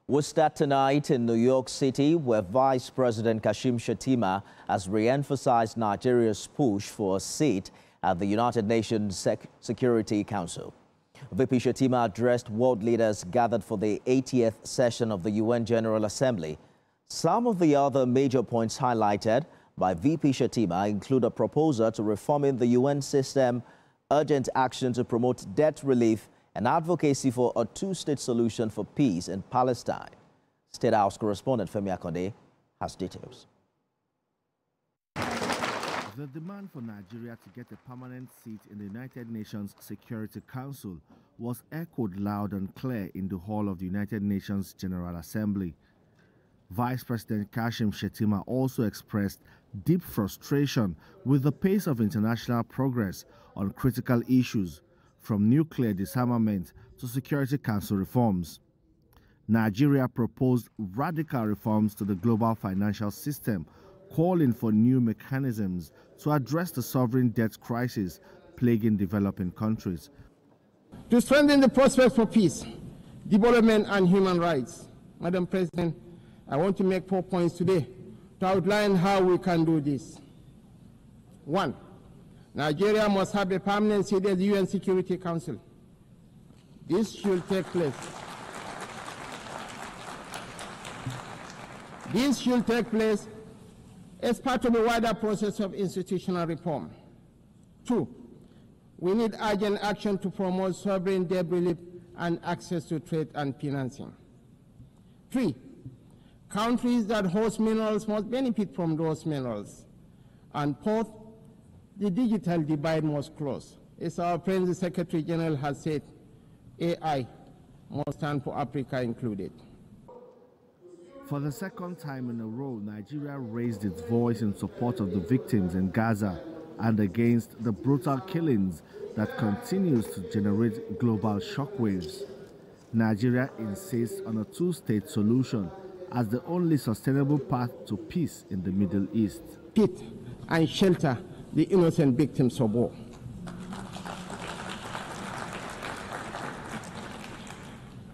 We'll start tonight in New York City, where Vice President Kashim Shettima has re-emphasized Nigeria's push for a seat at the United Nations Security Council. VP Shettima addressed world leaders gathered for the 80th session of the UN General Assembly. Some of the other major points highlighted by VP Shettima include a proposal to reforming the UN system, urgent action to promote debt relief, and advocacy for a two-state solution for peace in Palestine. State House correspondent Femi Akonde has details. The demand for Nigeria to get a permanent seat in the United Nations Security Council was echoed loud and clear in the hall of the United Nations General Assembly. Vice President Kashim Shettima also expressed deep frustration with the pace of international progress on critical issues, from nuclear disarmament to Security Council reforms. Nigeria proposed radical reforms to the global financial system, calling for new mechanisms to address the sovereign debt crisis plaguing developing countries. To strengthen the prospects for peace, development and human rights, Madam President, I want to make 4 points today to outline how we can do this. 1. Nigeria must have a permanent seat at the UN Security Council. This should take place. This should take place as part of a wider process of institutional reform. 2. We need urgent action to promote sovereign debt relief and access to trade and financing. 3. Countries that host minerals must benefit from those minerals. And 4th, the digital divide must close. As our friend the Secretary General has said, AI must stand for Africa included. For the second time in a row, Nigeria raised its voice in support of the victims in Gaza and against the brutal killings that continues to generate global shockwaves. Nigeria insists on a two-state solution as the only sustainable path to peace in the Middle East. Pit and shelter the innocent victims of war.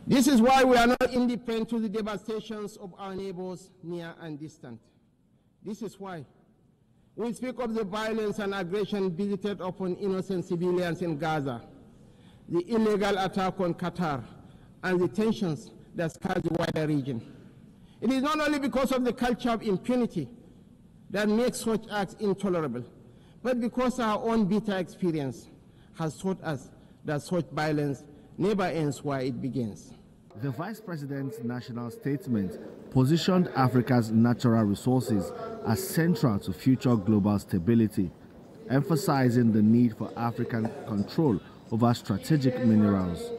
This is why we are not indifferent to the devastations of our neighbors near and distant. This is why we speak of the violence and aggression visited upon innocent civilians in Gaza, the illegal attack on Qatar, and the tensions that scar the wider region. It is not only because of the culture of impunity that makes such acts intolerable, but because our own bitter experience has taught us that such violence never ends where it begins. The Vice President's national statement positioned Africa's natural resources as central to future global stability, emphasizing the need for African control over strategic minerals.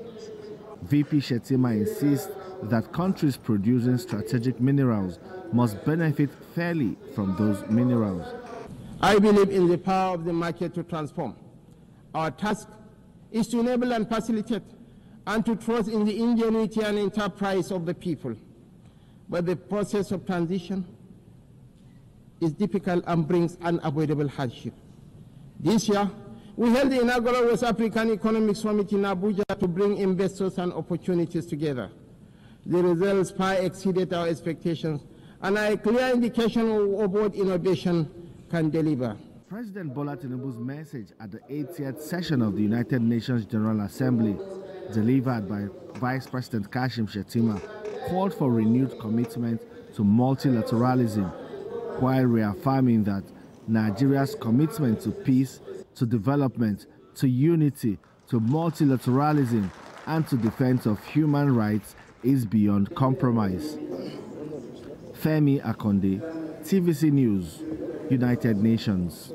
VP Shettima insists that countries producing strategic minerals must benefit fairly from those minerals. I believe in the power of the market to transform. Our task is to enable and facilitate and to trust in the ingenuity and enterprise of the people. But the process of transition is difficult and brings unavoidable hardship. This year, we held the inaugural West African Economic Summit in Abuja to bring investors and opportunities together. The results far exceeded our expectations and are a clear indication of what innovation can deliver. President Bola Tinubu's message at the 80th session of the United Nations General Assembly, delivered by Vice President Kashim Shettima, called for renewed commitment to multilateralism, while reaffirming that Nigeria's commitment to peace, to development, to unity, to multilateralism, and to defense of human rights is beyond compromise. Femi Akonde, TVC News, United Nations.